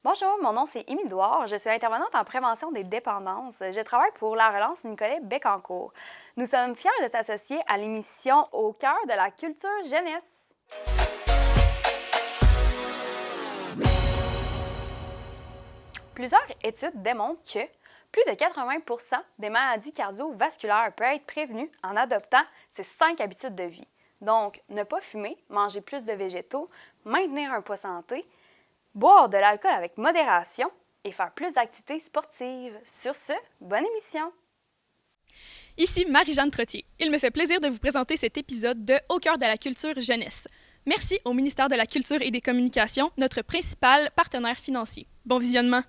Bonjour, mon nom c'est Émilie Douard. Je suis intervenante en prévention des dépendances. Je travaille pour la relance Nicolet Bécancour. Nous sommes fiers de s'associer à l'émission Au cœur de la culture jeunesse. Plusieurs études démontrent que plus de 80% des maladies cardiovasculaires peuvent être prévenues en adoptant ces 5 habitudes de vie. Donc, ne pas fumer, manger plus de végétaux, maintenir un poids santé, boire de l'alcool avec modération et faire plus d'activités sportives. Sur ce, bonne émission! Ici Marie-Jeanne Trottier. Il me fait plaisir de vous présenter cet épisode de Au cœur de la culture jeunesse. Merci au ministère de la Culture et des Communications, notre principal partenaire financier. Bon visionnement!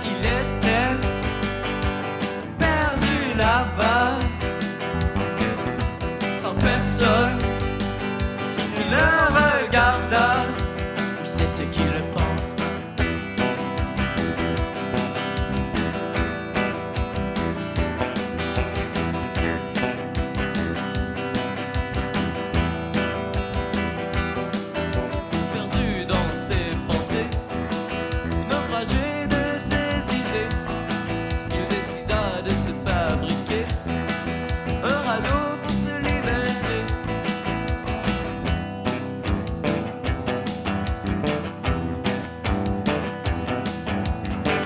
Il était perdu là-bas, sans personne qui le regarda. Je sais ce qu'il pense. Perdu dans ses pensées, naufragé de ses idées, il décida de se fabriquer un radeau pour se libérer.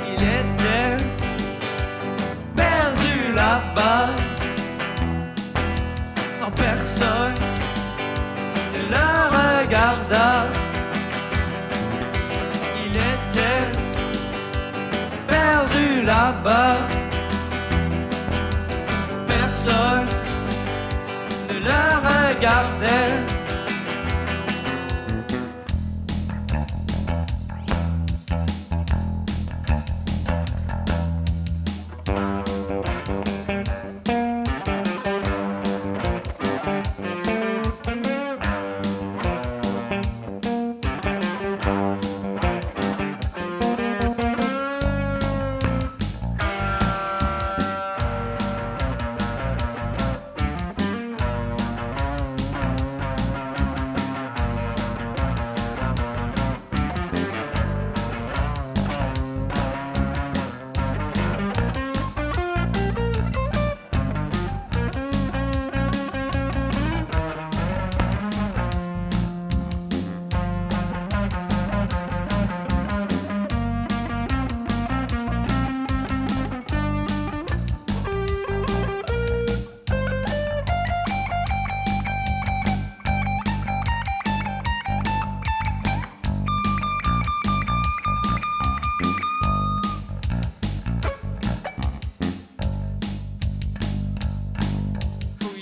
Il était perdu là-bas, sans personne qui ne le regarda. Il était perdu là-bas, personne ne le regardait.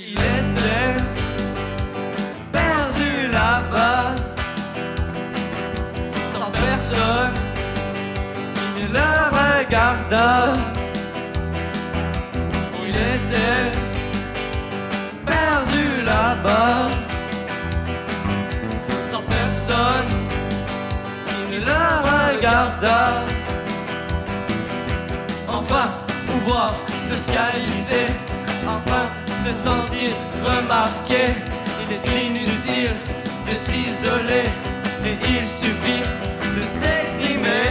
Il était perdu là-bas, sans personne qui ne le regarda. Il était perdu là-bas, sans personne qui ne le regarda. Enfin, pouvoir socialiser, enfin se sentir remarqué. Il est inutile de s'isoler et il suffit de s'exprimer.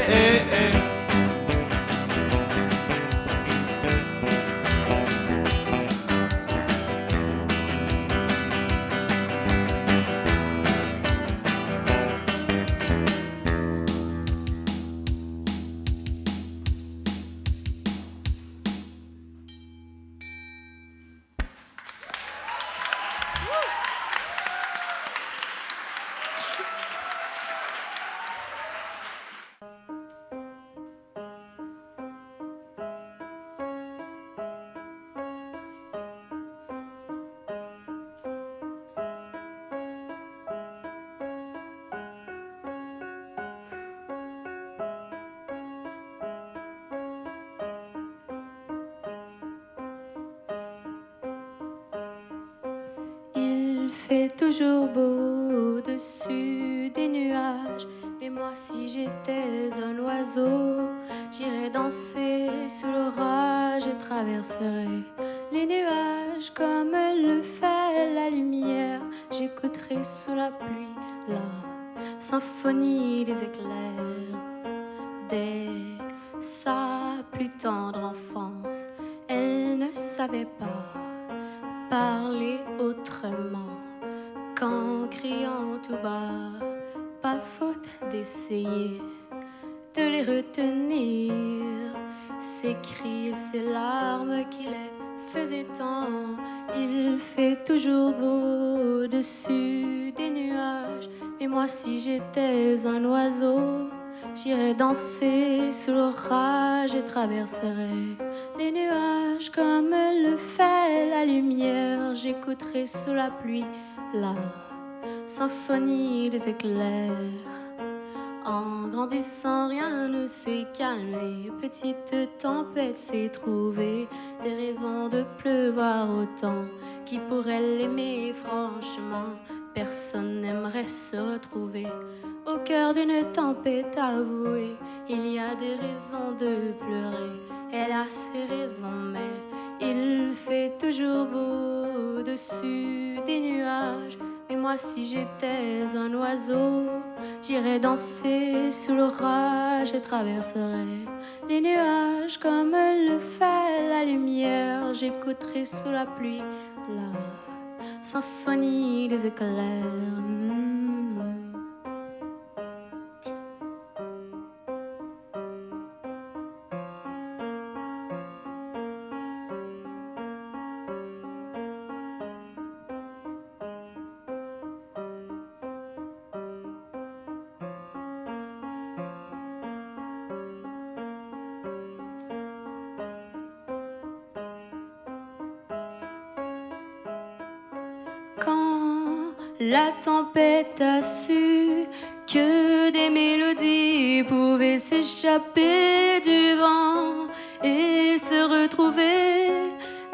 fait toujours beau au-dessus des nuages. Mais moi, si j'étais un oiseau, j'irais danser sous l'orage et traverserais les nuages comme le fait la lumière. J'écouterais sous la pluie la symphonie des éclairs. Dès sa plus tendre enfance, elle ne savait pas parler autrement qu'en criant tout bas. Pas faute d'essayer de les retenir, ces cris et ces larmes qui les faisaient tant. Il fait toujours beau au-dessus des nuages. Mais moi, si j'étais un oiseau, j'irais danser sous l'orage et traverserais les nuages comme le fait la lumière. J'écouterais sous la pluie la symphonie des éclairs. En grandissant, rien ne s'est calmé. Petite tempête s'est trouvée des raisons de pleuvoir autant. Qui pourrait l'aimer franchement? Personne n'aimerait se retrouver au cœur d'une tempête avouée. Il y a des raisons de pleurer, elle a ses raisons, mais il fait toujours beau au-dessus des nuages. Mais moi, si j'étais un oiseau, j'irais danser sous l'orage et traverserais les nuages comme le fait la lumière. J'écouterais sous la pluie la symphonie des éclairs. Quand la tempête a su que des mélodies pouvaient s'échapper du vent et se retrouver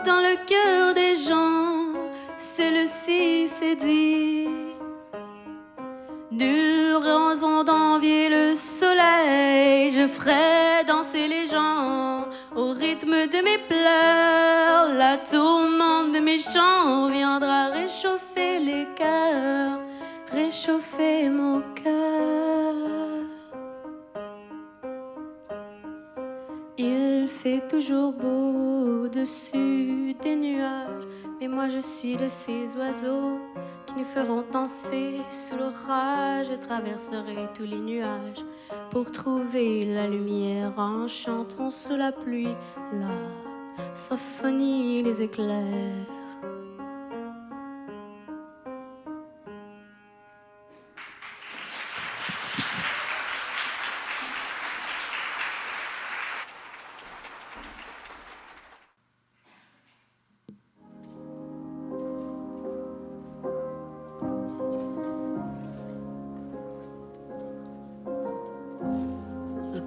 dans le cœur des gens, celle-ci s'est dit: nulle raison d'envier le soleil, je ferai danser les gens au rythme de mes pleurs. La tourmente de mes chants viendra réchauffer les cœurs, réchauffer mon cœur. Il fait toujours beau au-dessus des nuages, mais moi je suis de ces oiseaux qui nous feront danser sous l'orage. Je traverserai tous les nuages pour trouver la lumière en chantant sous la pluie la symphonie des éclairs.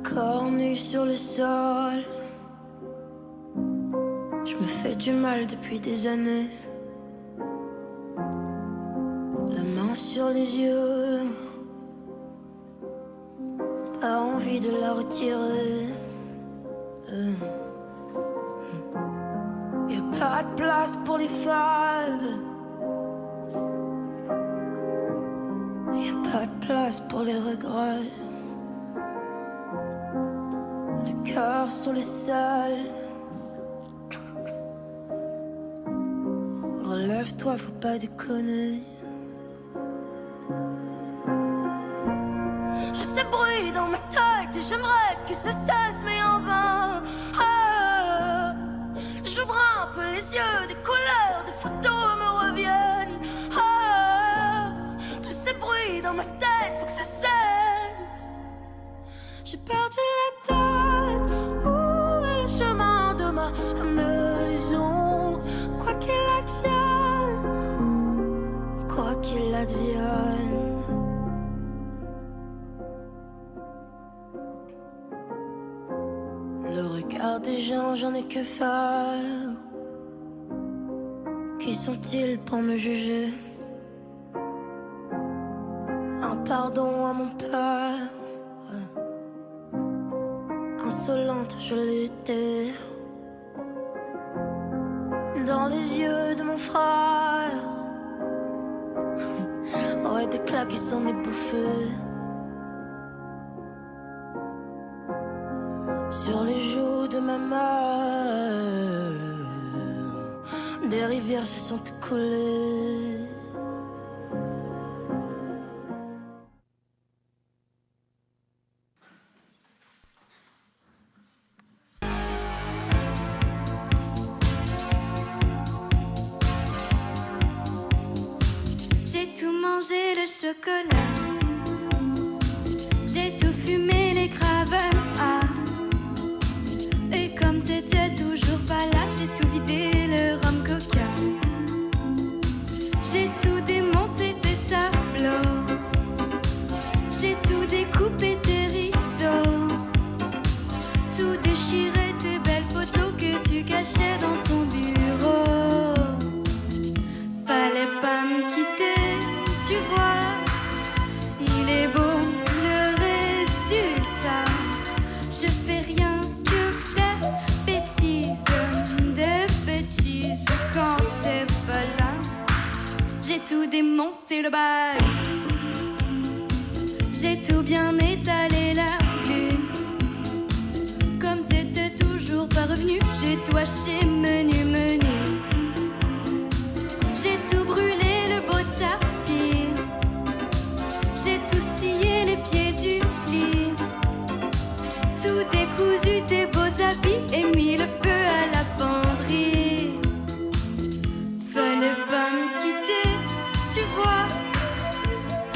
Corps nu sur le sol, je me fais du mal depuis des années. La main sur les yeux, pas envie de la retirer. Y'a pas de place pour les fables, y'a pas de place pour les regrets. Cœur sur le sol, relève-toi, faut pas déconner. Je sais bruit dans ma tête et j'aimerais que ça cesse, mais en vain. Ah, j'ouvre un peu les yeux, des couleurs, des photos me reviennent. Ah, tous ces bruits dans ma tête, faut que ça cesse. J'ai perdu la tête. Chemin de ma maison, quoi qu'il advienne, quoi qu'il advienne. Le regard des gens, j'en ai que faire. Qui sont-ils pour me juger? pardon à mon père. Insolente, je l'étais. Dans les yeux de mon frère. Ouais, des claques qui sont ébouffées. Sur les joues de ma mère, des rivières se sont écoulées. J'ai tout mangé le chocolat. J'ai tout fumé les cravats. Et comme t'étais toujours pas là, j'ai tout vidé le rhum coca. J'ai tout démonté tes tableaux. J'ai tout découpé tes rideaux. Tout déchiré tes belles photos que tu cachais dans ton bureau. Fallait pas me quitter, tu vois. Il est beau le résultat. Je fais rien que des bêtises quand t'es pas là. J'ai tout démonté le bal. J'ai tout bien étalé la vue. Comme t'étais toujours pas revenu, j'ai tout haché menu. J'ai tout brûlé le beau tapis. J'ai tout scié les pieds du lit. Tout décousu tes beaux habits et mis le feu à la penderie. Fallait pas me quitter, tu vois.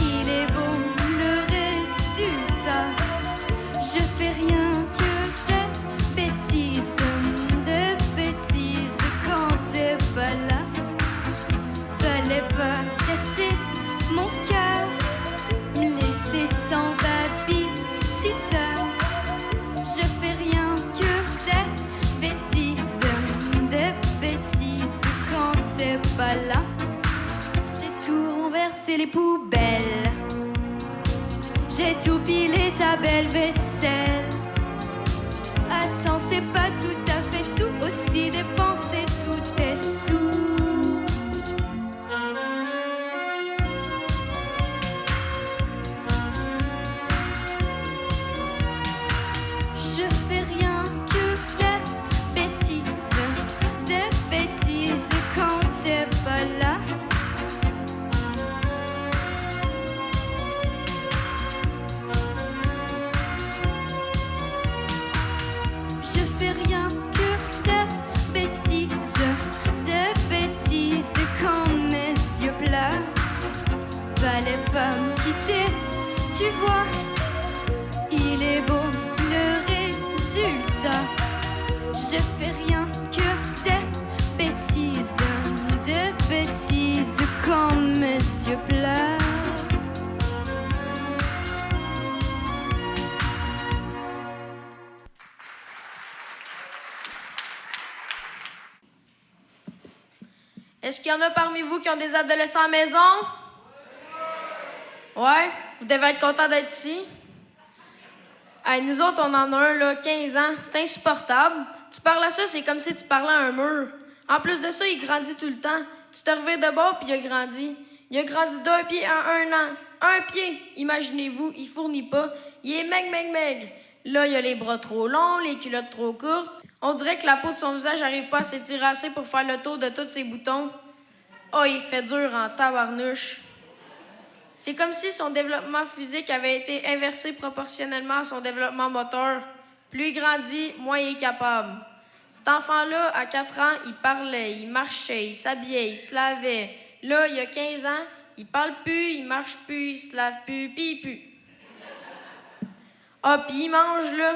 Il est beau le résultat. Je fais rien que des bêtises quand t'es pas là. Fallait pas casser mon cœur, me laisser sans baby-sitter. Je fais rien que des bêtises quand t'es pas là. J'ai tout renversé les poubelles. J'ai tout pilé ta belle vaisselle. Attends, c'est pas tout à fait tout. Aussi dépenser tous tes sous. Je fais rien que des bêtises quand t'es pas là. Je fais rien que des bêtises quand mes yeux pleurent. Fallait pas me quitter, tu vois. Il est beau le résultat. Je fais rien que des bêtises quand mes yeux pleurent. Est-ce qu'il y en a parmi vous qui ont des adolescents à la maison? Ouais? Vous devez être contents d'être ici. Hey, nous autres, on en a un, là, 15 ans. C'est insupportable. Tu parles à ça, c'est comme si tu parlais à un mur. En plus de ça, il grandit tout le temps. Tu te revires de bord, puis il a grandi. Il a grandi d'un pied en 1 an. Un pied, imaginez-vous, il fournit pas. Il est maigre. Là, il a les bras trop longs, les culottes trop courtes. On dirait que la peau de son visage n'arrive pas à s'étirer assez pour faire le tour de tous ses boutons. Oh, il fait dur en tabarnouche. C'est comme si son développement physique avait été inversé proportionnellement à son développement moteur. Plus il grandit, moins il est capable. Cet enfant-là, à 4 ans, il parlait, il marchait, il s'habillait, il se lavait. Là, il a 15 ans, il parle plus, il marche plus, il se lave plus, puis il pue. Ah, puis il mange, là.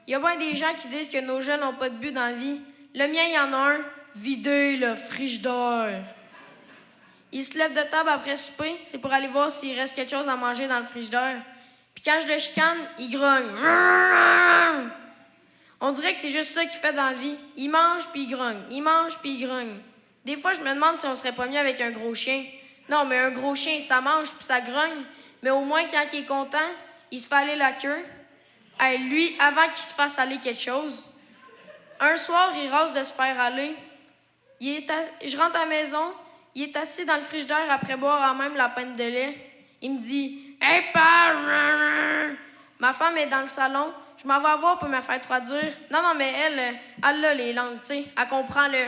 Il y a bien des gens qui disent que nos jeunes n'ont pas de but dans la vie. Le mien, il y en a un. Vider le frigidaire. Il se lève de table après souper, c'est pour aller voir s'il reste quelque chose à manger dans le frigidaire. Puis quand je le chicane, il grogne. On dirait que c'est juste ça qu'il fait dans la vie. Il mange puis il grogne. Il mange puis il grogne. Des fois, je me demande si on serait pas mieux avec un gros chien. Non, mais un gros chien, ça mange puis ça grogne. Mais au moins, quand il est content, il se fait aller la queue. Hey, lui, avant qu'il se fasse aller quelque chose, un soir, il rase de se faire aller. Je rentre à la maison, il est assis dans le frigidaire après boire en même la pinte de lait. Il me dit « Hey, père! » Ma femme est dans le salon. Je m'en vais voir pour me faire traduire. Non, mais elle a les langues, tu sais. Elle comprend le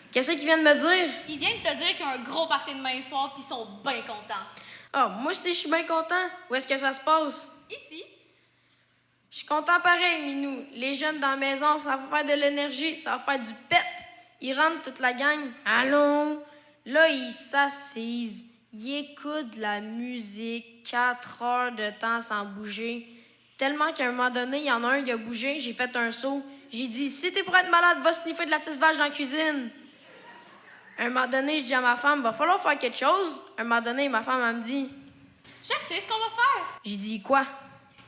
« Qu'est-ce qu'il vient de me dire? » Il vient de te dire qu'il y a un gros party demain soir puis ils sont bien contents. Ah, moi aussi, je suis bien content. Où est-ce que ça se passe? Ici? Je suis content pareil, Minou. Les jeunes dans la maison, ça va faire de l'énergie, ça va faire du pep. Ils rentrent toute la gang. Allons. Là, ils s'assisent. Ils écoutent de la musique 4 heures de temps sans bouger. Tellement qu'à un moment donné, il y en a un qui a bougé. J'ai fait un saut. J'ai dit, si t'es pour être malade, va sniffer de la tisse vache dans la cuisine. À un moment donné, je dis à ma femme, va falloir faire quelque chose. À un moment donné, ma femme, elle me dit, Je sais ce qu'on va faire. j'ai dit, quoi?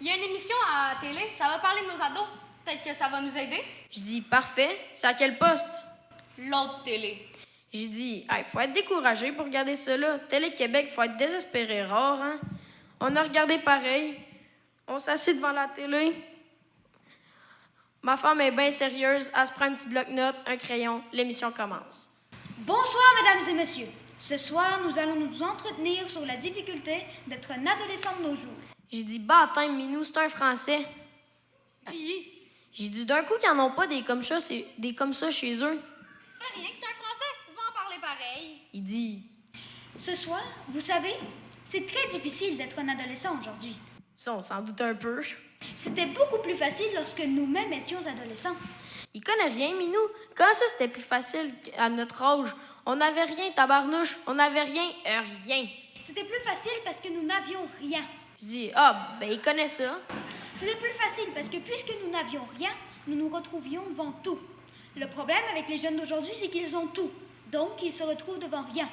Il y a une émission à la télé, ça va parler de nos ados. Peut-être que ça va nous aider. Je dis, parfait. C'est à quel poste? L'autre télé. J'ai dit, hey, faut être découragé pour regarder ça là. Télé-Québec, faut être désespéré rare, hein. On a regardé pareil. On s'assit devant la télé. Ma femme est bien sérieuse. Elle se prend un petit bloc-notes, un crayon. L'émission commence. Bonsoir, mesdames et messieurs. Ce soir, nous allons nous entretenir sur la difficulté d'être un adolescent de nos jours. J'ai dit, baptême, Minou, c'est un Français. Puis, J'ai dit, d'un coup, qu'ils n'en ont pas des comme ça chez eux. ça fait rien que c'est un Français. On va en parler pareil. Il dit, Ce soir, vous savez, c'est très difficile d'être un adolescent aujourd'hui. ça, on s'en doute un peu. C'était beaucoup plus facile lorsque nous-mêmes étions adolescents. Il connaît rien, Minou. Comment ça, c'était plus facile à notre âge? On n'avait rien, tabarnouche. On n'avait rien, rien. C'était plus facile parce que nous n'avions rien. Je dis, ah, ben, il connaît ça. C'était plus facile parce que puisque nous n'avions rien, nous nous retrouvions devant tout. Le problème avec les jeunes d'aujourd'hui, c'est qu'ils ont tout. Donc, ils se retrouvent devant rien.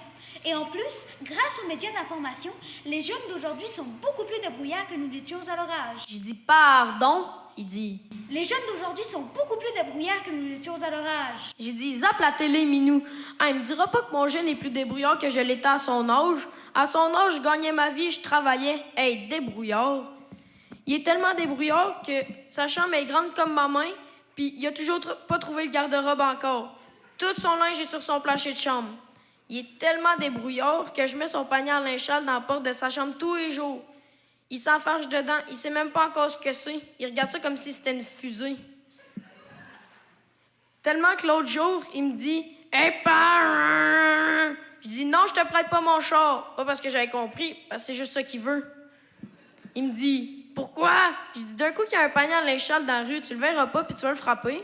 Et en plus, grâce aux médias d'information, les jeunes d'aujourd'hui sont beaucoup plus débrouillards que nous l'étions à leur âge. J'ai dit, pardon. Il dit, Les jeunes d'aujourd'hui sont beaucoup plus débrouillards que nous l'étions à leur âge. j'ai dit, zappe la télé, Minou. Ah, il me dira pas que mon jeune est plus débrouillard que je l'étais à son âge. À son âge, je gagnais ma vie, je travaillais. Hey, débrouillard. Il est tellement débrouillard que sa chambre est grande comme ma main, puis il a toujours pas trouvé le garde-robe encore. Tout son linge est sur son plancher de chambre. Il est tellement débrouillard que je mets son panier à linge sale dans la porte de sa chambre tous les jours. Il s'enfarge dedans, il sait même pas encore ce que c'est. Il regarde ça comme si c'était une fusée. Tellement que l'autre jour, il me dit « Hey, père! » Je dis « Non, je te prête pas mon char. » Pas parce que j'avais compris, parce que c'est juste ça qu'il veut. Il me dit « Pourquoi? » Je dis « D'un coup, qu'il y a un panier à linge sale dans la rue, tu le verras pas puis tu vas le frapper. »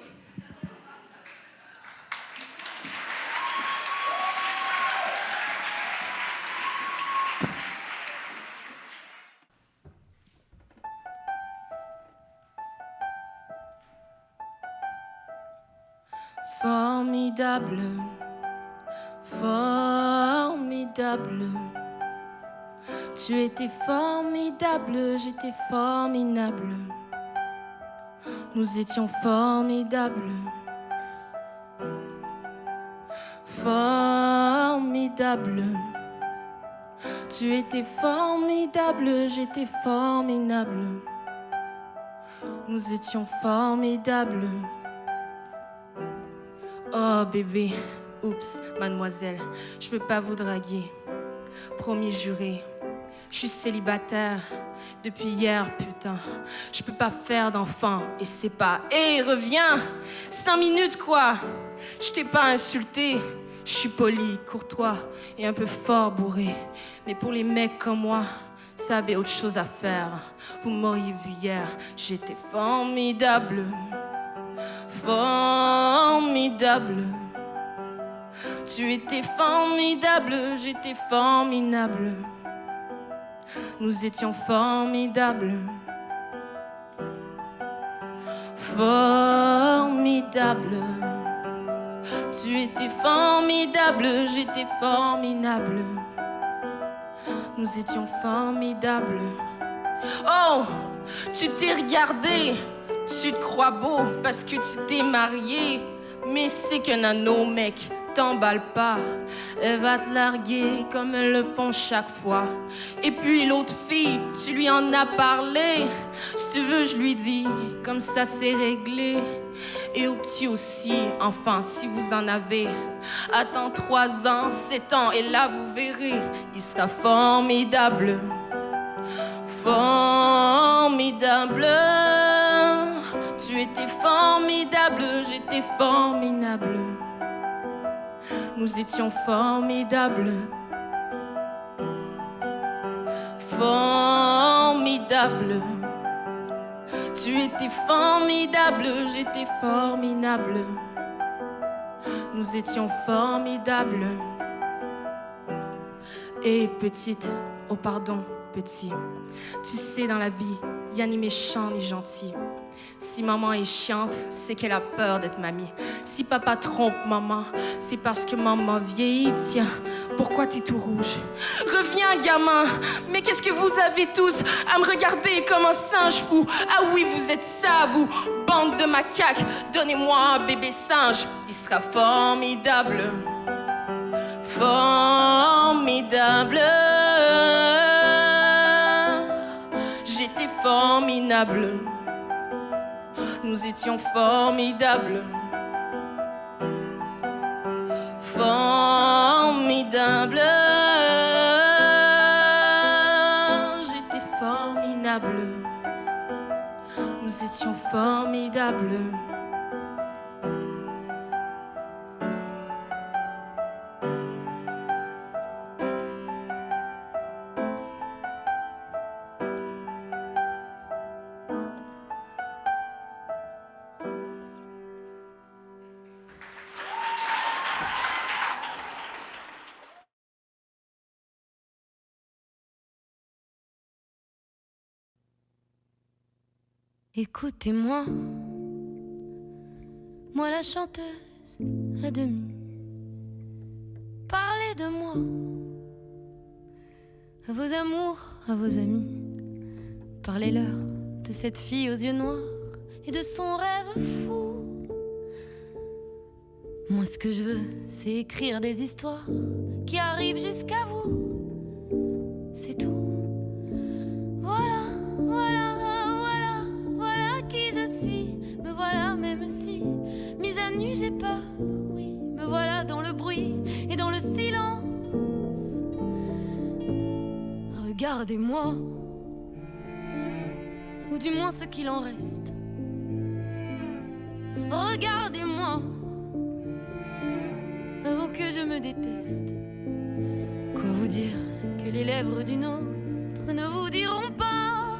Formidable, formidable. Tu étais formidable, j'étais formidable. Nous étions formidables. Formidable. Tu étais formidable, j'étais formidable. Nous étions formidables. Oh bébé, oups, mademoiselle, je peux pas vous draguer. Promis juré, je suis célibataire depuis hier, putain. Je peux pas faire d'enfant et c'est pas. Hé, reviens! 5 minutes quoi! Je t'ai pas insulté. Je suis poli, courtois et un peu fort bourré. Mais pour les mecs comme moi, ça avait autre chose à faire. Vous m'auriez vu hier, j'étais formidable. Formidable. Tu étais formidable, j'étais formidable. Nous étions formidables. Formidable. Tu étais formidable, j'étais formidable. Nous étions formidables. Oh, tu t'es regardé. Tu te crois beau parce que tu t'es marié. Mais c'est qu'un anneau, mec. t'emballe pas. Elle va te larguer comme elles le font chaque fois. Et puis l'autre fille, tu lui en as parlé. Si tu veux, je lui dis, comme ça c'est réglé. Et au petit aussi, enfin, si vous en avez. Attends 3 ans, 7 ans, et là vous verrez, il sera formidable. Formidable. Tu étais formidable, j'étais formidable. Nous étions formidables. Formidable. Tu étais formidable, j'étais formidable. Nous étions formidables. Et petite, oh pardon, petit. Tu sais, dans la vie, y'a ni méchant ni gentil. Si maman est chiante, c'est qu'elle a peur d'être mamie. Si papa trompe maman, c'est parce que maman vieillit. Tiens, pourquoi t'es tout rouge? Reviens, gamin. Mais qu'est-ce que vous avez tous à me regarder comme un singe fou? Ah oui, vous êtes ça, vous, bande de macaques. Donnez-moi un bébé singe, il sera formidable. Formidable. J'étais formidable. Nous étions formidables. Formidable. J'étais formidable. Nous étions formidables. Écoutez-moi, moi la chanteuse à demi. Parlez de moi, à vos amours, à vos amis. Parlez-leur de cette fille aux yeux noirs et de son rêve fou. Moi ce que je veux, c'est écrire des histoires qui arrivent jusqu'à vous. C'est tout. Voilà, voilà, voilà, voilà qui je suis. Me voilà même si, mise à nu j'ai peur, oui. Me voilà dans le bruit et dans le silence. Regardez-moi, ou du moins ce qu'il en reste. Regardez-moi, avant que je me déteste. Quoi vous dire que les lèvres d'une autre ne vous diront pas?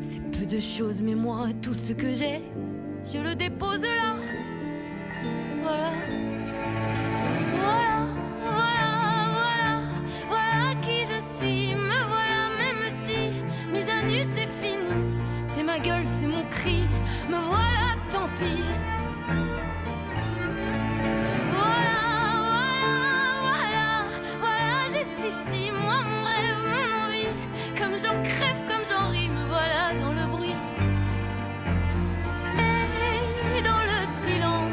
C'est peu de choses, mais moi, tout ce que j'ai, je le dépose là. Voilà. Voilà, voilà, voilà, voilà qui je suis. Me voilà même si, mise à nu c'est fini. C'est ma gueule, c'est mon cri. Me voilà, tant pis. J'en crève comme j'en ris, me voilà dans le bruit et dans le silence.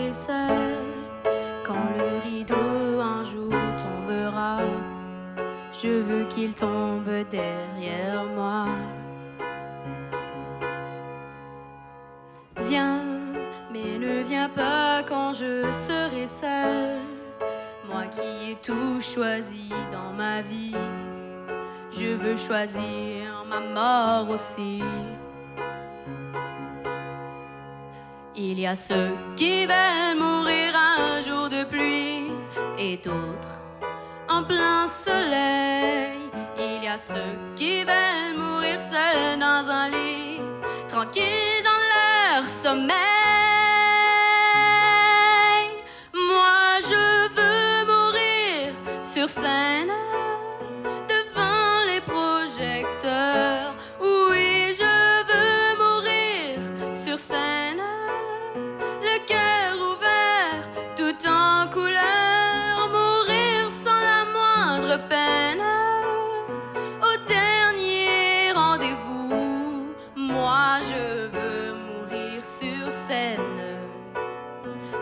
serai seule. Quand le rideau un jour tombera, je veux qu'il tombe derrière moi. Viens, mais ne viens pas quand je serai seule. Moi qui ai tout choisi dans ma vie, je veux choisir ma mort aussi. Il y a ceux qui veulent mourir un jour de pluie et d'autres en plein soleil. Il y a ceux qui veulent mourir seuls dans un lit, tranquilles dans leur sommeil. Moi je veux mourir sur scène, devant les projecteurs. Oui, je veux mourir sur scène, le cœur ouvert, tout en couleur. Mourir sans la moindre peine, au dernier rendez-vous. Moi je veux mourir sur scène,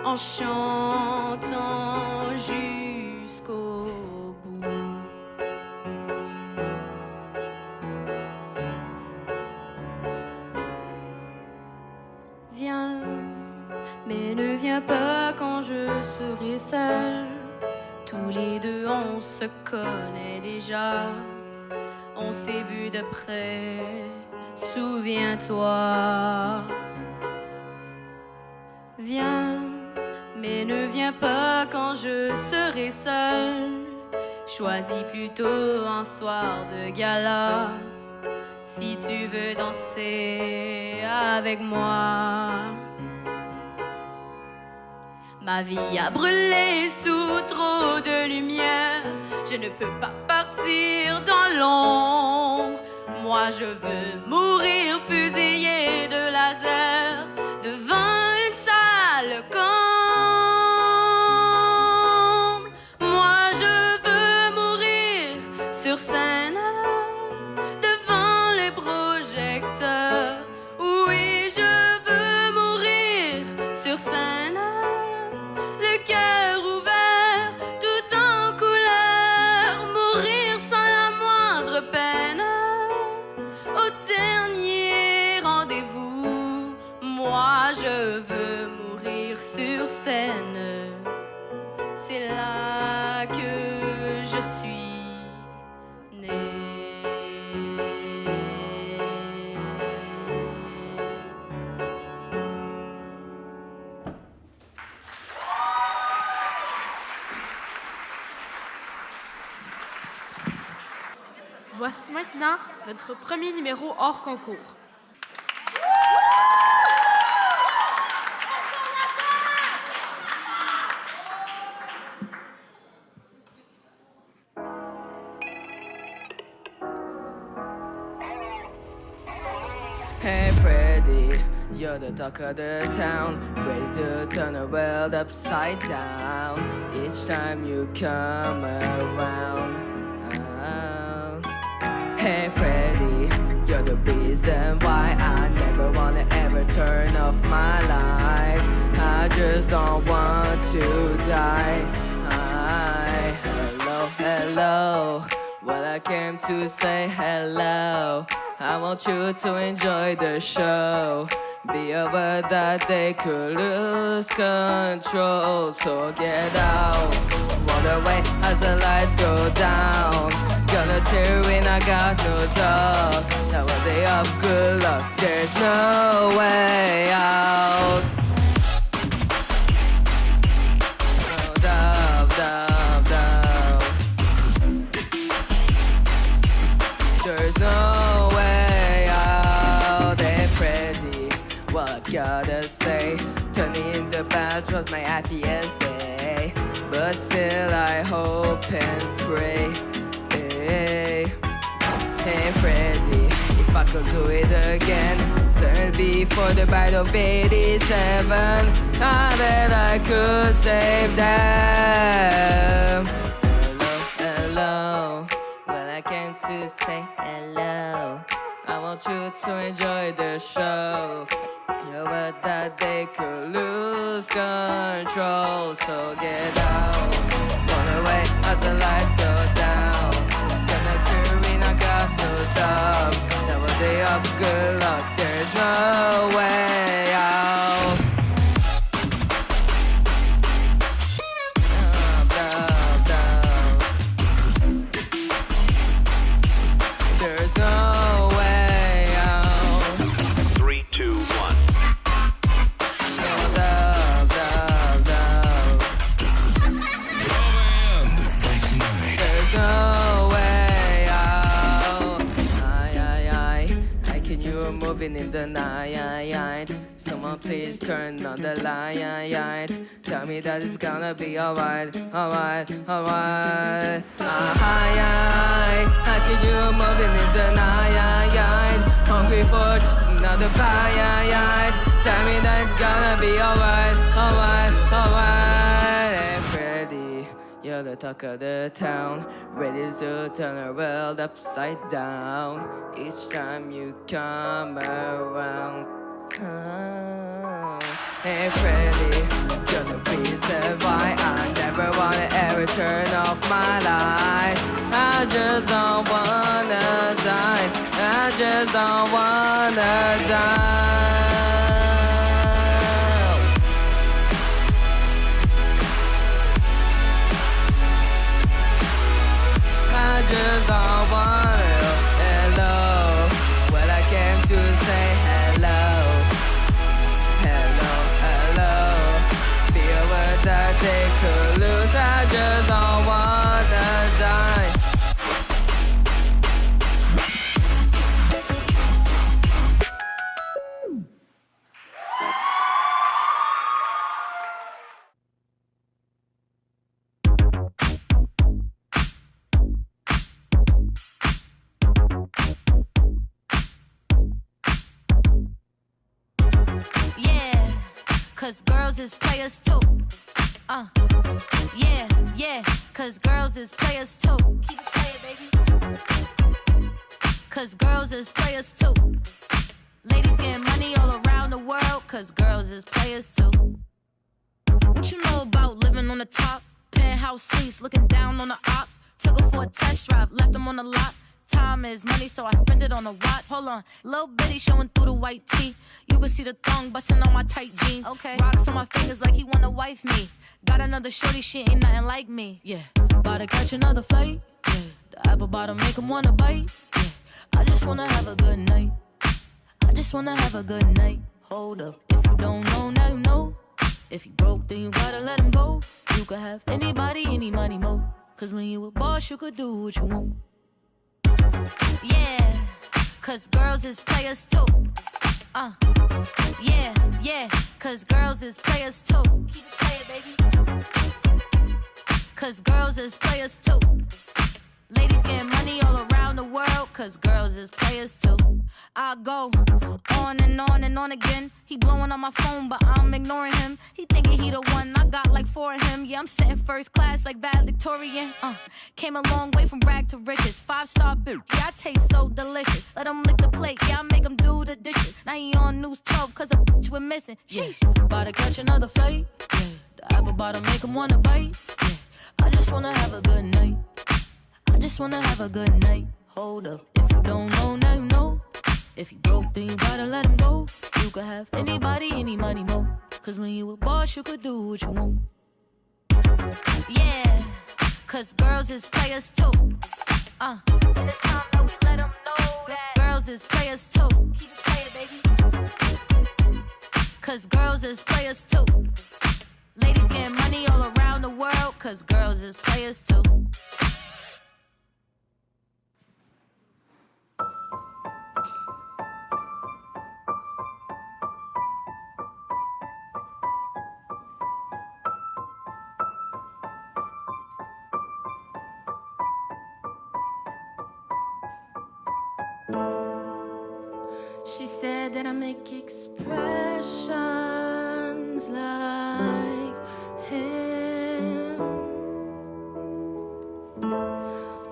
en chantant jusqu'au bout. Viens, mais ne viens pas quand je serai seule. Tous les deux on se connaît déjà, on s'est vu de près, souviens-toi. Viens, mais ne viens pas quand je serai seule. Choisis plutôt un soir de gala, si tu veux danser avec moi. Ma vie a brûlé sous trop de lumière, je ne peux pas partir dans l'ombre. Moi je veux mourir fusillé de laser, devant une salle comble. Moi je veux mourir sur scène, devant les projecteurs. Oui, je veux mourir sur scène, le cœur ouvert, tout en couleur. Mourir sans la moindre peine, au dernier rendez-vous. Moi je veux mourir sur scène, c'est là que je suis née. Voici maintenant notre premier numéro hors concours. Hey Freddy, you're the talk of the town, ready to turn the world upside down each time you come around. Hey Freddy, you're the reason why I never wanna ever turn off my light. I just don't want to die. Hello, hello. Well, I came to say hello. I want you to enjoy the show. Be aware that they could lose control. So get out, walk away as the lights go down. Gonna tear in, I got no dog. That was day of good luck, there's no way out. Oh, down, down, down. There's no way out. Hey Freddy, well I gotta say, turning in the past was my happiest day. But still I hope and pray. Hey Freddy, if I could do it again, certainly before the battle of 87, I bet I could save them. Hello, hello, well I came to say hello. I want you to enjoy the show. Yeah, but that they could lose control. So get out, run away as the lights go down. Gonna turn, I got no doubt. Never day of good luck, there's no way out. There's no way out. 3, 2, 1. There's no way out. I can you moving in the night. Someone please turn on the light. Tell me that it's gonna be alright. How can you moving in the night? Hungry for just another bite. Tell me that it's gonna be alright. Hey Freddy, you're the talk of the town, ready to turn the world upside down. Each time you come around. Hey Freddy, you're the reason why I never wanna ever turn off my light. I just don't wanna die. I just don't wanna die. I just don't wanna. Hello, well I came to say hello. Feel what that they could lose. I just don't wanna die. Yeah, 'cause girls is players too. Yeah, 'cause girls is players too. Keep it playing, baby. 'Cause girls is players too. Ladies getting money all around the world, 'cause girls is players too. What you know about living on the top? Penthouse suites, looking down on the ops. Took her for a test drive, left them on the lot. Time is money, so I spend it on a watch. Hold on, little bitty showing through the white tee. You can see the thong busting on my tight jeans. Okay, rocks on my fingers like he wanna wife me. Got another shorty, she ain't nothing like me. Yeah, about to catch another flight. Yeah, the apple bottom make him wanna bite. Yeah, I just wanna have a good night. I just wanna have a good night. Hold up, if you don't know, now you know. If you broke, then you gotta let him go. You could have anybody, any money, mo. 'Cause when you a boss, you could do what you want. Yeah, 'cause girls is players too. Yeah, 'cause girls is players too. Keep it playing, baby. 'Cause girls is players too. Ladies getting money all around the world, 'cause girls is players too. I go on and on and on again. He blowing on my phone, but I'm ignoring him. He thinking he the one, I got like 4 of him. Yeah, I'm sitting first class like valedictorian. Came a long way from rag to riches. 5-star bitch, yeah, I taste so delicious. Let him lick the plate, yeah, I make him do the dishes. Now he on news 12, 'cause a bitch we're missing. Sheesh, about to catch another flight. Yeah, the apple bottom make him wanna bite. Yeah, I just wanna have a good night. I just wanna have a good night. Hold up, if you don't know, now you know. If you broke, then you gotta let him go. You could have anybody, any money, mo. 'Cause when you a boss, you could do what you want. Yeah, 'cause girls is players too. And it's time that we let them know that girls is players too. Keep it playing, baby. 'Cause girls is players too. Ladies getting money all around the world, 'cause girls is players too. She said that I make expressions like him.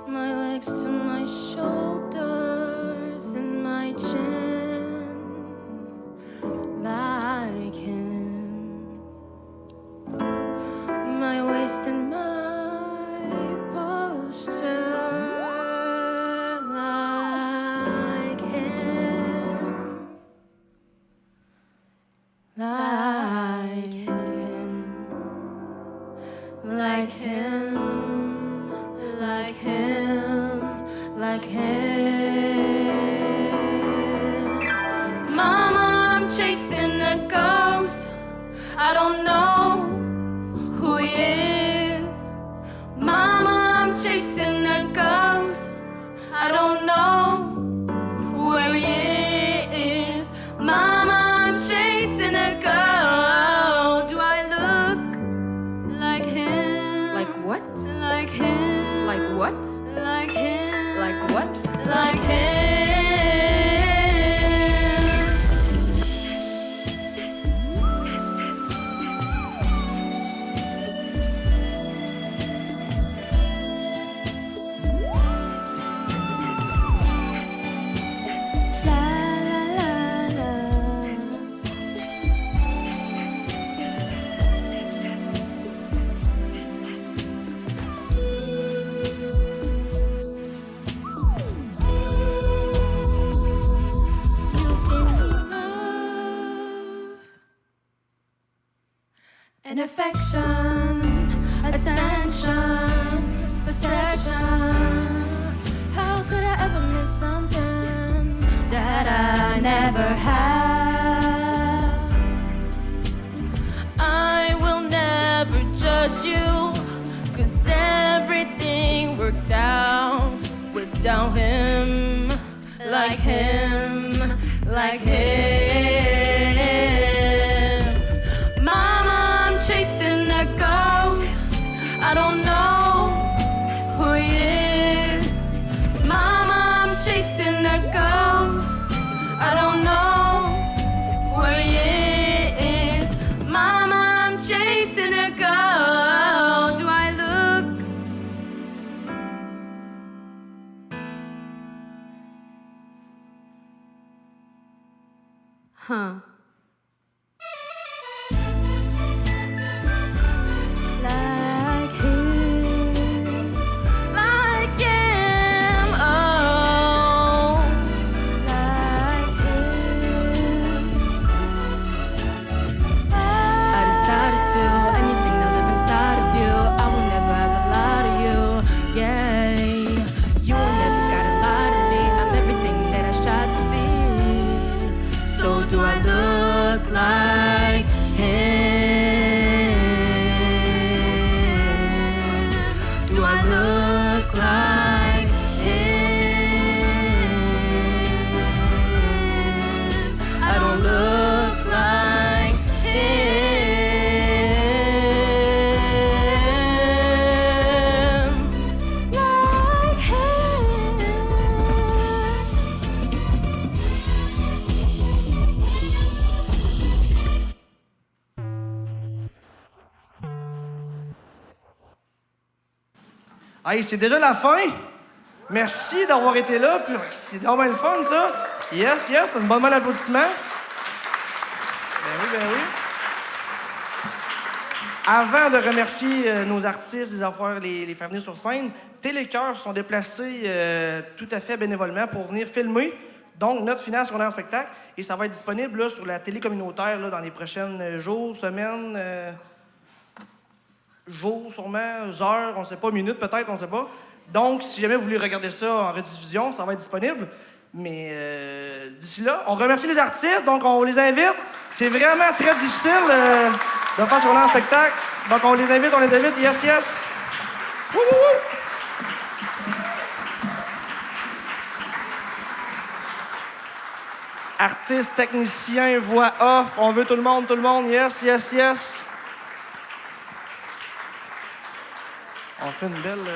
My legs to my shoulders and my chin Mama, I'm chasing a ghost. I don't know who he is. Mama, I'm chasing a ghost. I don't know where he is. Mama, I'm chasing a ghost. Do I look like him? Like what? Like him? Like what? Like him? Like what? Like him? And affection, attention, protection. How could I ever miss something that I never had? I will never judge you, 'cause everything worked out without him, like him, like him. Chasing a ghost, I don't know who he is. Mama, I'm chasing a ghost, I don't know where he is. Mama, I'm chasing a ghost. Do I look? Huh. Like him? Do I look like him? I don't look like him. Like him. Hey, c'est déjà la fin. Merci d'avoir été là. Puis c'est vraiment le fun, ça. Yes, yes, une bonne main d'applaudissement. Ben oui, ben oui. Avant de remercier nos artistes, les faire venir sur scène, Télécœur se sont déplacés tout à fait bénévolement pour venir filmer donc notre finale secondaire en spectacle. Et ça va être disponible là, sur la télé communautaire là, dans les prochains jours, semaines... jours, sûrement, heures, on ne sait pas, minutes peut-être, on ne sait pas. Donc, si jamais vous voulez regarder ça en rediffusion, ça va être disponible. Mais d'ici là, on remercie les artistes, donc on les invite. C'est vraiment très difficile de faire secondaire en spectacle. Donc, on les invite. Yes, yes. Wouh, wouh, wouh. Artistes, techniciens, voix off, on veut tout le monde, yes, yes, yes. On fait une belle...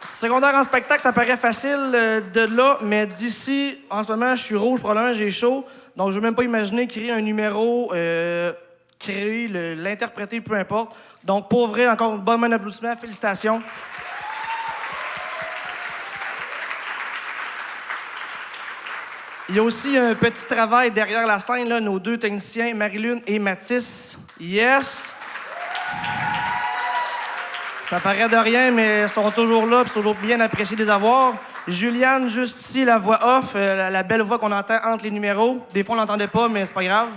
Secondaire en spectacle, ça paraît facile de là, mais d'ici, en ce moment, je suis rouge, probablement j'ai chaud. Donc, je ne veux même pas imaginer créer un numéro, créer, l'interpréter, peu importe. Donc, pour vrai, encore une bonne main d'applaudissement. Félicitations. Il y a aussi un petit travail derrière la scène, là, nos deux techniciens, Marie-Lune et Mathis. Yes! Ça paraît de rien, mais ils sont toujours là, puis c'est toujours bien apprécié de les avoir. Juliane, juste ici, la voix off, la belle voix qu'on entend entre les numéros. Des fois, on l'entendait pas, mais c'est pas grave.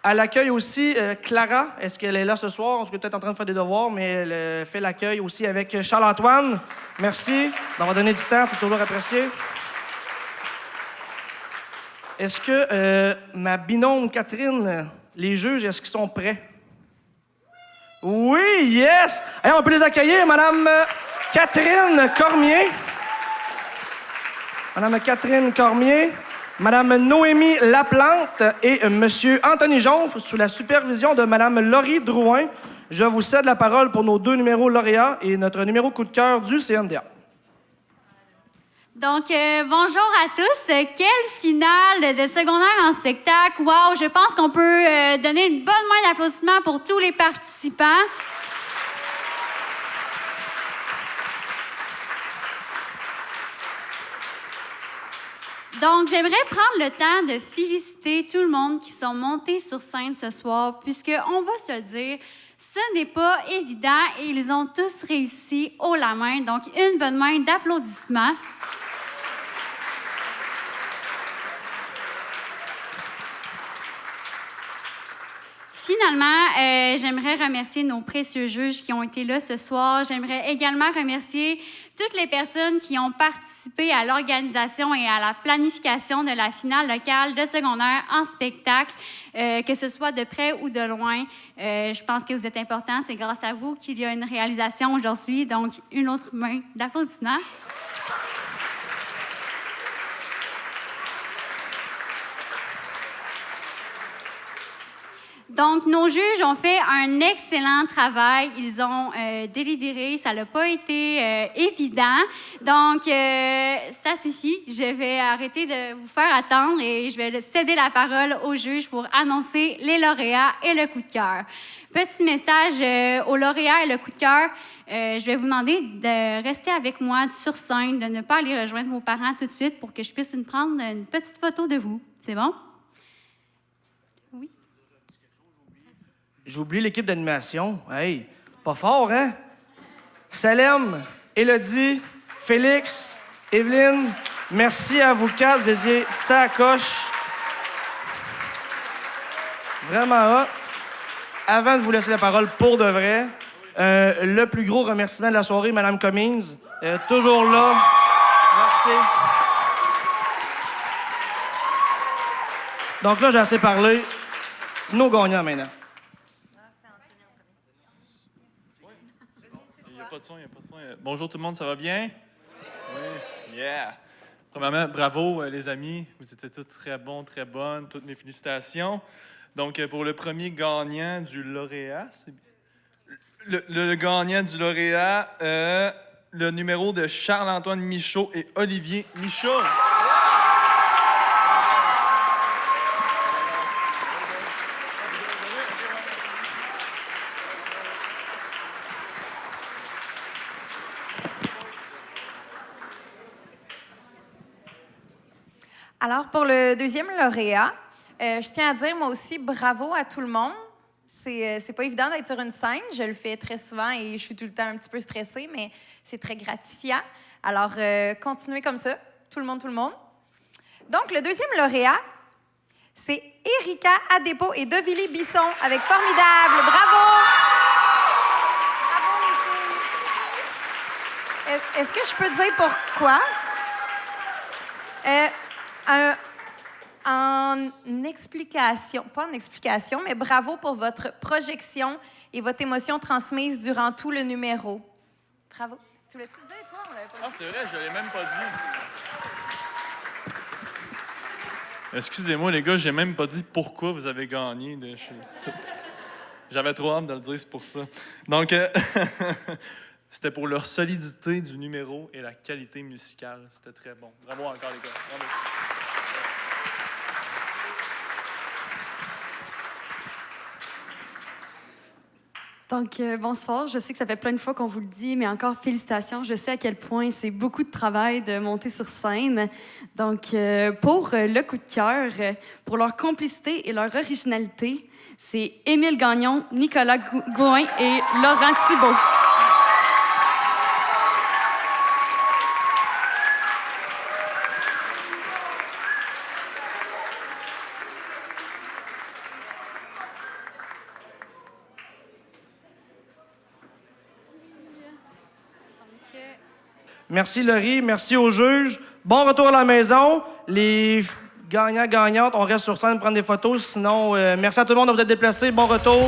À l'accueil aussi, Clara, est-ce qu'elle est là ce soir? En tout cas, peut-être en train de faire des devoirs, mais elle fait l'accueil aussi avec Charles-Antoine. Merci d'avoir donné du temps, c'est toujours apprécié. Est-ce que ma binôme Catherine, les juges, est-ce qu'ils sont prêts? Oui, yes! Hey, on peut les accueillir, Madame Catherine Cormier. Madame Catherine Cormier, Madame Noémie Laplante et Monsieur Anthony Jonfre, sous la supervision de Madame Laurie Drouin. Je vous cède la parole pour nos 2 numéros lauréats et notre numéro coup de cœur du CNDA. Donc, bonjour à tous. Quelle finale de secondaire en spectacle. Wow, je pense qu'on peut donner une bonne main d'applaudissement pour tous les participants. Donc, j'aimerais prendre le temps de féliciter tout le monde qui sont montés sur scène ce soir, puisqu'on va se le dire, ce n'est pas évident et ils ont tous réussi haut la main. Donc, une bonne main d'applaudissements. Finalement, j'aimerais remercier nos précieux juges qui ont été là ce soir. J'aimerais également remercier toutes les personnes qui ont participé à l'organisation et à la planification de la finale locale de secondaire en spectacle, que ce soit de près ou de loin. Je pense que vous êtes importants. C'est grâce à vous qu'il y a une réalisation aujourd'hui. Donc, une autre main d'applaudissement. Donc, nos juges ont fait un excellent travail. Ils ont délibéré. Ça n'a pas été évident. Donc, ça suffit. Je vais arrêter de vous faire attendre et je vais céder la parole aux juges pour annoncer les lauréats et le coup de cœur. Petit message aux lauréats et le coup de cœur. Je vais vous demander de rester avec moi sur scène, de ne pas aller rejoindre vos parents tout de suite pour que je puisse prendre une petite photo de vous. C'est bon? J'oublie l'équipe d'animation. Hey, pas fort, hein? Salem, Élodie, Félix, Evelyne, merci à vous quatre. Vous étiez ça coche. Vraiment hot. Avant de vous laisser la parole pour de vrai, le plus gros remerciement de la soirée, Mme Cummings. Toujours là. Merci. Donc là, j'ai assez parlé. Nos gagnants maintenant. Il n'y a pas de son. Bonjour tout le monde, ça va bien? Oui. Yeah! Premièrement, bravo les amis. Vous étiez tous très bons, très bonnes. Toutes mes félicitations. Donc, pour le premier gagnant du lauréat, le gagnant du lauréat, le numéro de Charles-Antoine Michaud et Olivier Michaud. Alors, pour le deuxième lauréat, je tiens à dire, moi aussi, bravo à tout le monde. C'est pas évident d'être sur une scène. Je le fais très souvent et je suis tout le temps un petit peu stressée, mais c'est très gratifiant. Alors, continuez comme ça, tout le monde. Donc, le deuxième lauréat, c'est Erika Adepo et Devili Bisson avec Formidable. Bravo! Bravo, les filles! Est-ce que je peux dire pourquoi? Pas en explication, mais bravo pour votre projection et votre émotion transmise durant tout le numéro. Bravo. Tu voulais-tu le dire, toi? On l'avait pas dit. Ah, c'est vrai, je ne l'ai même pas dit. Excusez-moi, les gars, j'ai même pas dit pourquoi vous avez gagné. J'avais trop hâte de le dire, c'est pour ça. Donc, c'était pour leur solidité du numéro et la qualité musicale. C'était très bon. Bravo encore, les gars. Bravo. Donc, bonsoir. Je sais que ça fait plein de fois qu'on vous le dit, mais encore félicitations. Je sais à quel point c'est beaucoup de travail de monter sur scène. Donc, pour le coup de cœur, pour leur complicité et leur originalité, c'est Émile Gagnon, Nicolas Gouin et Laurent Thibault. Merci Laurie, merci aux juges. Bon retour à la maison. Les gagnants-gagnantes, on reste sur scène prendre des photos. Sinon, merci à tout le monde de vous être déplacés. Bon retour.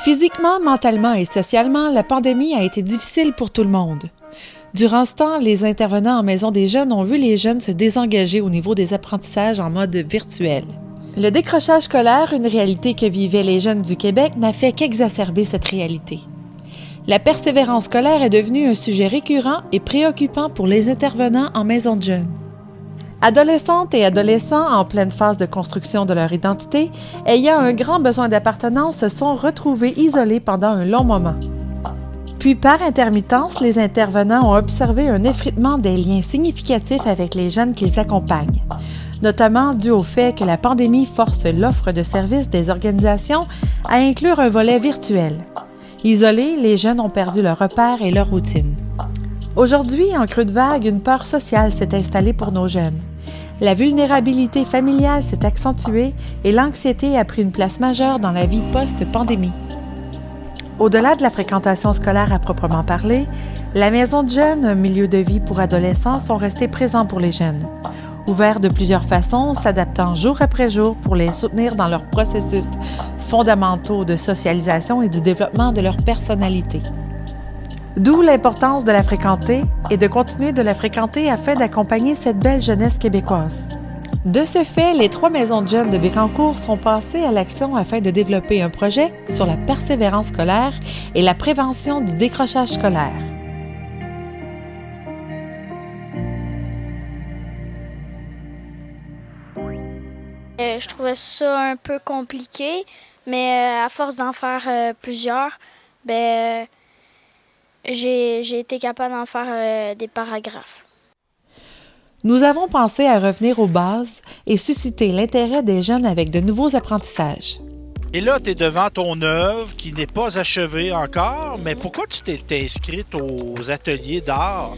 Physiquement, mentalement et socialement, la pandémie a été difficile pour tout le monde. Durant ce temps, les intervenants en maison des jeunes ont vu les jeunes se désengager au niveau des apprentissages en mode virtuel. Le décrochage scolaire, une réalité que vivaient les jeunes du Québec, n'a fait qu'exacerber cette réalité. La persévérance scolaire est devenue un sujet récurrent et préoccupant pour les intervenants en maison de jeunes. Adolescentes et adolescents en pleine phase de construction de leur identité, ayant un grand besoin d'appartenance, se sont retrouvés isolés pendant un long moment. Puis, par intermittence, les intervenants ont observé un effritement des liens significatifs avec les jeunes qu'ils accompagnent, notamment dû au fait que la pandémie force l'offre de services des organisations à inclure un volet virtuel. Isolés, les jeunes ont perdu leurs repères et leur routine. Aujourd'hui, en creux de vague, une peur sociale s'est installée pour nos jeunes. La vulnérabilité familiale s'est accentuée et l'anxiété a pris une place majeure dans la vie post-pandémie. Au-delà de la fréquentation scolaire à proprement parler, la maison de jeunes, un milieu de vie pour adolescents, sont restés présents pour les jeunes. Ouverts de plusieurs façons, s'adaptant jour après jour pour les soutenir dans leurs processus fondamentaux de socialisation et du développement de leur personnalité. D'où l'importance de la fréquenter et de continuer de la fréquenter afin d'accompagner cette belle jeunesse québécoise. De ce fait, les 3 maisons de jeunes de Bécancour sont passées à l'action afin de développer un projet sur la persévérance scolaire et la prévention du décrochage scolaire. Je trouvais ça un peu compliqué, mais à force d'en faire plusieurs, j'ai été capable d'en faire des paragraphes. Nous avons pensé à revenir aux bases et susciter l'intérêt des jeunes avec de nouveaux apprentissages. Et là, tu es devant ton œuvre qui n'est pas achevée encore, mais pourquoi tu t'es inscrite aux ateliers d'art?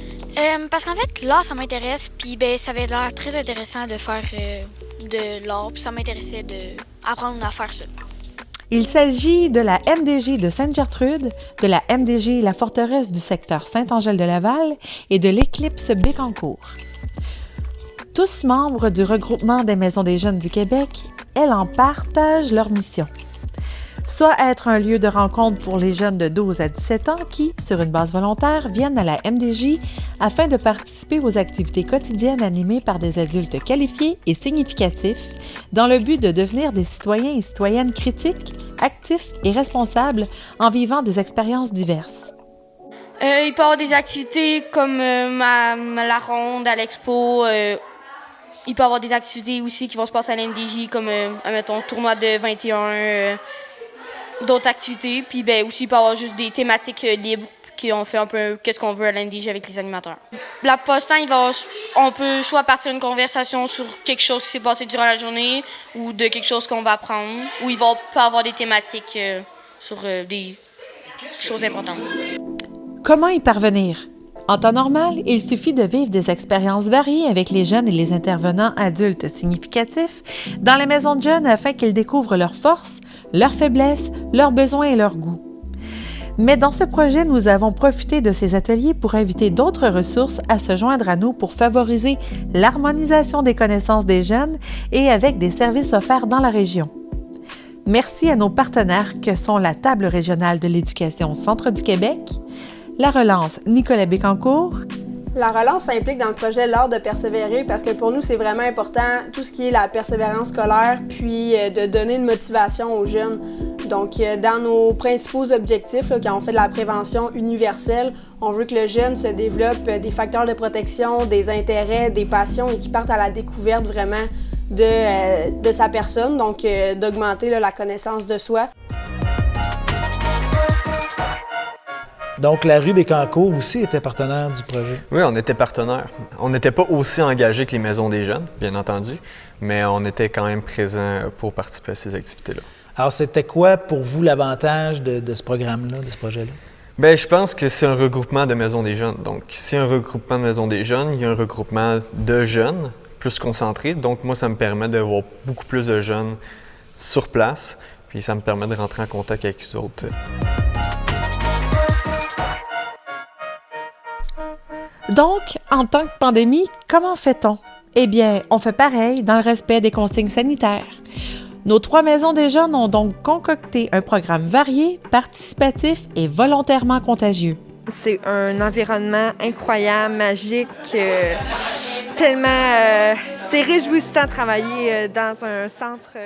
Parce qu'en fait, l'art, ça m'intéresse, puis ben, ça avait l'air très intéressant de faire de l'art, puis ça m'intéressait d'apprendre à faire ça. Il s'agit de la MDJ de Sainte-Gertrude, de la MDJ La Forteresse du secteur Saint-Angèle-de-Laval et de l'Éclipse Bécancour. Tous membres du regroupement des Maisons des Jeunes du Québec, elles en partagent leur mission. Soit être un lieu de rencontre pour les jeunes de 12 à 17 ans qui, sur une base volontaire, viennent à la MDJ afin de participer aux activités quotidiennes animées par des adultes qualifiés et significatifs dans le but de devenir des citoyens et citoyennes critiques, actifs et responsables en vivant des expériences diverses. Il peut y avoir des activités comme la ronde à l'expo. Il peut y avoir des activités aussi qui vont se passer à l'MDJ comme, mettons, tournoi de 21, d'autres activités. Puis ben, aussi, il peut y avoir juste des thématiques libres qui ont fait un peu qu'est-ce qu'on veut à l'MDJ avec les animateurs. La poste-temps, on peut soit partir une conversation sur quelque chose qui s'est passé durant la journée ou de quelque chose qu'on va apprendre, ou il peut y avoir des thématiques sur des choses importantes. Comment y parvenir? En temps normal, il suffit de vivre des expériences variées avec les jeunes et les intervenants adultes significatifs dans les maisons de jeunes afin qu'ils découvrent leurs forces, leurs faiblesses, leurs besoins et leurs goûts. Mais dans ce projet, nous avons profité de ces ateliers pour inviter d'autres ressources à se joindre à nous pour favoriser l'harmonisation des connaissances des jeunes et avec des services offerts dans la région. Merci à nos partenaires que sont la Table régionale de l'éducation Centre du Québec, la Relance Nicolas Bécancour. La relance s'implique dans le projet L'art de persévérer parce que pour nous, c'est vraiment important tout ce qui est la persévérance scolaire puis de donner une motivation aux jeunes. Donc, dans nos principaux objectifs, là, quand on fait de la prévention universelle, on veut que le jeune se développe des facteurs de protection, des intérêts, des passions et qu'il parte à la découverte vraiment de sa personne, donc d'augmenter là, la connaissance de soi. Donc, la rue Bécancour aussi était partenaire du projet? Oui, on était partenaire. On n'était pas aussi engagés que les Maisons des Jeunes, bien entendu, mais on était quand même présents pour participer à ces activités-là. Alors, c'était quoi pour vous l'avantage de ce programme-là, de ce projet-là? Bien, je pense que c'est un regroupement de Maisons des Jeunes. Donc, si un regroupement de Maisons des Jeunes, il y a un regroupement de jeunes plus concentré. Donc, moi, ça me permet de voir beaucoup plus de jeunes sur place, puis ça me permet de rentrer en contact avec eux autres. Donc, en temps de pandémie, comment fait-on? Eh bien, on fait pareil dans le respect des consignes sanitaires. Nos 3 maisons des jeunes ont donc concocté un programme varié, participatif et volontairement contagieux. C'est un environnement incroyable, magique, tellement... c'est réjouissant de travailler dans un centre...